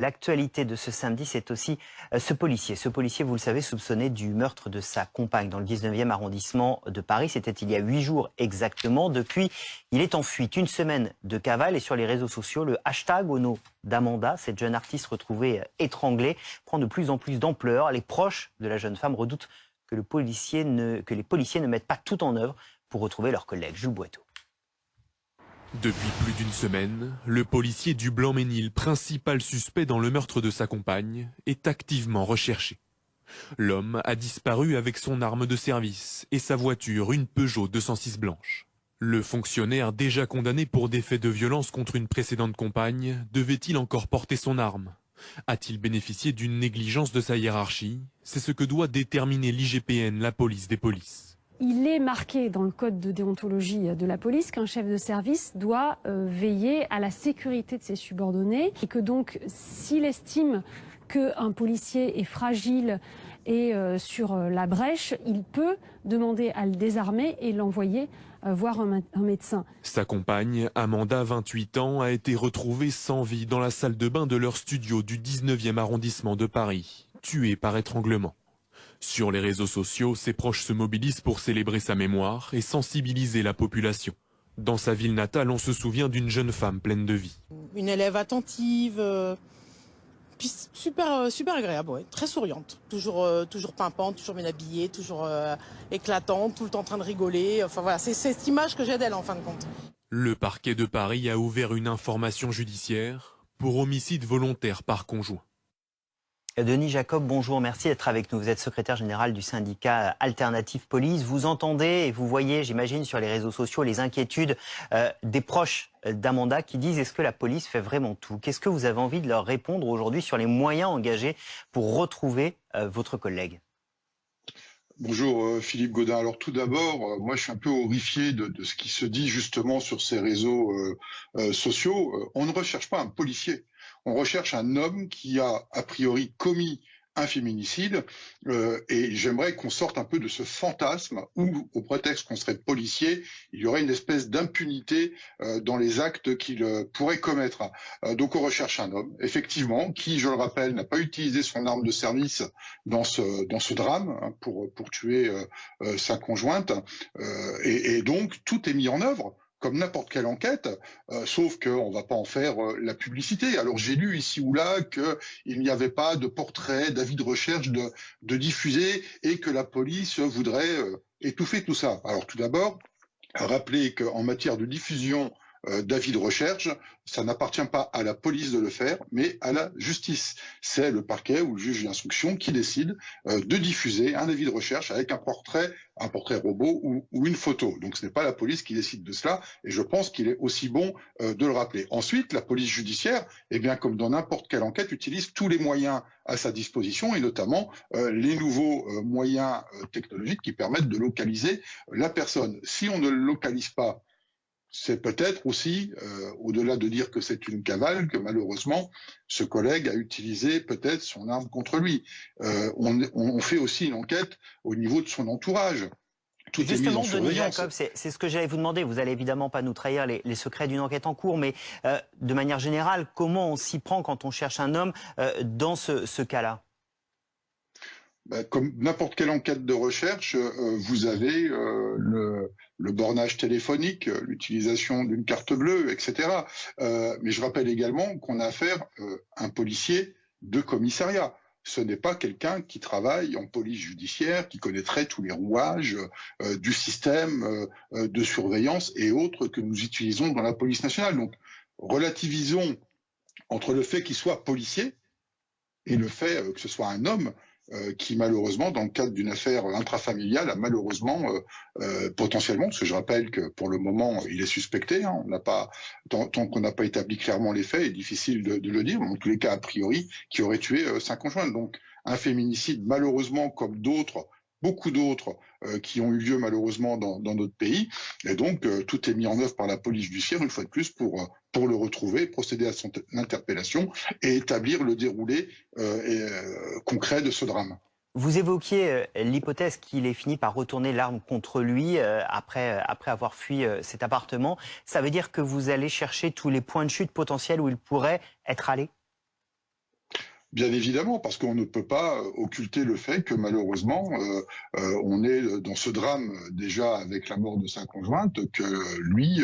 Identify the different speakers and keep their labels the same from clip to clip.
Speaker 1: L'actualité de ce samedi, c'est aussi ce policier. Ce policier, vous le savez, soupçonné du meurtre de sa compagne dans le 19e arrondissement de Paris. C'était il y a 8 jours exactement. Depuis, il est en fuite. Une semaine de cavale et sur les réseaux sociaux, le hashtag au nom d'Amanda, cette jeune artiste retrouvée étranglée, prend de plus en plus d'ampleur. Les proches de la jeune femme redoutent que les policiers ne mettent pas tout en œuvre pour retrouver leur collègue. Jules Boiteau.
Speaker 2: Depuis plus d'une semaine, le policier du Blanc-Ménil, principal suspect dans le meurtre de sa compagne, est activement recherché. L'homme a disparu avec son arme de service et sa voiture, une Peugeot 206 blanche. Le fonctionnaire, déjà condamné pour des faits de violence contre une précédente compagne, devait-il encore porter son arme? A-t-il bénéficié d'une négligence de sa hiérarchie? C'est ce que doit déterminer l'IGPN, la police des polices.
Speaker 3: Il est marqué dans le code de déontologie de la police qu'un chef de service doit veiller à la sécurité de ses subordonnés et que donc s'il estime qu'un policier est fragile et sur la brèche, il peut demander à le désarmer et l'envoyer voir un médecin.
Speaker 2: Sa compagne, Amanda, 28 ans, a été retrouvée sans vie dans la salle de bain de leur studio du 19e arrondissement de Paris, tuée par étranglement. Sur les réseaux sociaux, ses proches se mobilisent pour célébrer sa mémoire et sensibiliser la population. Dans sa ville natale, on se souvient d'une jeune femme pleine de vie.
Speaker 4: Une élève attentive, puis super agréable, ouais, très souriante. Toujours pimpante, toujours bien habillée, toujours éclatante, tout le temps en train de rigoler. Enfin voilà, c'est cette image que j'ai d'elle en fin de compte.
Speaker 2: Le parquet de Paris a ouvert une information judiciaire pour homicide volontaire par conjoint.
Speaker 1: Denis Jacob, bonjour, merci d'être avec nous. Vous êtes secrétaire général du syndicat Alternative Police. Vous entendez et vous voyez, j'imagine, sur les réseaux sociaux, les inquiétudes des proches d'Amanda qui disent « Est-ce que la police fait vraiment tout ?» Qu'est-ce que vous avez envie de leur répondre aujourd'hui sur les moyens engagés pour retrouver votre collègue?
Speaker 5: Bonjour Philippe Gaudin. Alors tout d'abord, moi je suis un peu horrifié de ce qui se dit justement sur ces réseaux sociaux. On ne recherche pas un policier, on recherche un homme qui a priori commis un féminicide et j'aimerais qu'on sorte un peu de ce fantasme où, au prétexte qu'on serait policier, il y aurait une espèce d'impunité dans les actes qu'il pourrait commettre. Donc on recherche un homme, effectivement, qui, je le rappelle, n'a pas utilisé son arme de service dans ce drame hein, pour tuer sa conjointe. Et donc tout est mis en œuvre comme n'importe quelle enquête, sauf qu'on ne va pas en faire la publicité. Alors j'ai lu ici ou là qu'il n'y avait pas de portrait, d'avis de recherche de diffuser et que la police voudrait étouffer tout ça. Alors tout d'abord, rappeler qu'en matière de diffusion d'avis de recherche, ça n'appartient pas à la police de le faire, mais à la justice. C'est le parquet ou le juge d'instruction qui décide de diffuser un avis de recherche avec un portrait robot ou une photo. Donc ce n'est pas la police qui décide de cela, et je pense qu'il est aussi bon de le rappeler. Ensuite, la police judiciaire, eh bien comme dans n'importe quelle enquête, utilise tous les moyens à sa disposition, et notamment les nouveaux moyens technologiques qui permettent de localiser la personne. Si on ne le localise pas, c'est peut-être aussi, au-delà de dire que c'est une cavale, que malheureusement, ce collègue a utilisé peut-être son arme contre lui. On fait aussi une enquête au niveau de son entourage. Tout
Speaker 1: Justement,
Speaker 5: est mis en
Speaker 1: Denis
Speaker 5: surveillance.
Speaker 1: Jacob, c'est ce que j'allais vous demander. Vous n'allez évidemment pas nous trahir les secrets d'une enquête en cours, mais de manière générale, comment on s'y prend quand on cherche un homme dans ce cas-là?
Speaker 5: Comme n'importe quelle enquête de recherche, vous avez le bornage téléphonique, l'utilisation d'une carte bleue, etc. Mais je rappelle également qu'on a affaire à un policier de commissariat. Ce n'est pas quelqu'un qui travaille en police judiciaire, qui connaîtrait tous les rouages du système de surveillance et autres que nous utilisons dans la police nationale. Donc, relativisons entre le fait qu'il soit policier et le fait que ce soit un homme qui malheureusement, dans le cadre d'une affaire intrafamiliale, a malheureusement potentiellement, parce que je rappelle que pour le moment, il est suspecté, hein, on n'a pas, tant qu'on n'a pas établi clairement les faits, il est difficile de le dire, mais en tous les cas, a priori, qui aurait tué sa conjointe. Donc, un féminicide, malheureusement, comme d'autres, beaucoup d'autres qui ont eu lieu malheureusement dans notre pays. Et donc, tout est mis en œuvre par la police judiciaire, une fois de plus, pour le retrouver, procéder à son interpellation et établir le déroulé concret de ce drame.
Speaker 1: Vous évoquiez l'hypothèse qu'il ait fini par retourner l'arme contre lui après avoir fui cet appartement. Ça veut dire que vous allez chercher tous les points de chute potentiels où il pourrait être allé?
Speaker 5: Bien évidemment, parce qu'on ne peut pas occulter le fait que malheureusement, on est dans ce drame déjà avec la mort de sa conjointe, que lui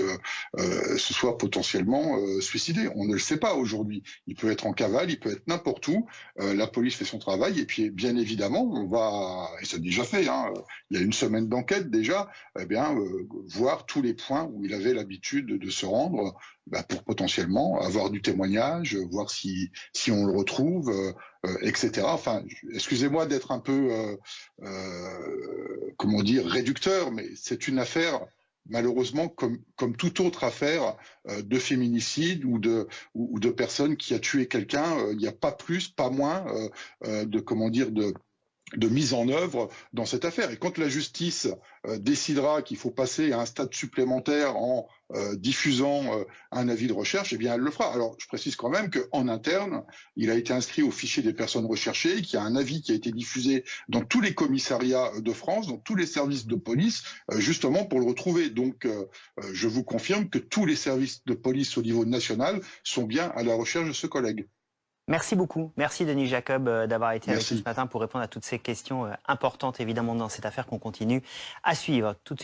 Speaker 5: se soit potentiellement suicidé. On ne le sait pas aujourd'hui. Il peut être en cavale, il peut être n'importe où. La police fait son travail et puis bien évidemment, on va, et c'est déjà fait, hein, il y a une semaine d'enquête déjà, eh bien, voir tous les points où il avait l'habitude de se rendre pour potentiellement avoir du témoignage, voir si on le retrouve, etc. Enfin, excusez-moi d'être un peu, comment dire, réducteur, mais c'est une affaire, malheureusement, comme toute autre affaire de féminicide ou de personne qui a tué quelqu'un. Il n'y a pas plus, pas moins de, comment dire, de mise en œuvre dans cette affaire. Et quand la justice décidera qu'il faut passer à un stade supplémentaire en diffusant un avis de recherche, eh bien elle le fera. Alors je précise quand même qu'en interne, il a été inscrit au fichier des personnes recherchées, qu'il y a un avis qui a été diffusé dans tous les commissariats de France, dans tous les services de police, justement pour le retrouver. Donc je vous confirme que tous les services de police au niveau national sont bien à la recherche de ce collègue.
Speaker 1: Merci beaucoup. Merci Denis Jacob d'avoir été avec nous
Speaker 5: Merci.
Speaker 1: ce matin pour répondre à toutes ces questions importantes évidemment dans cette affaire qu'on continue à suivre. Tout de suite.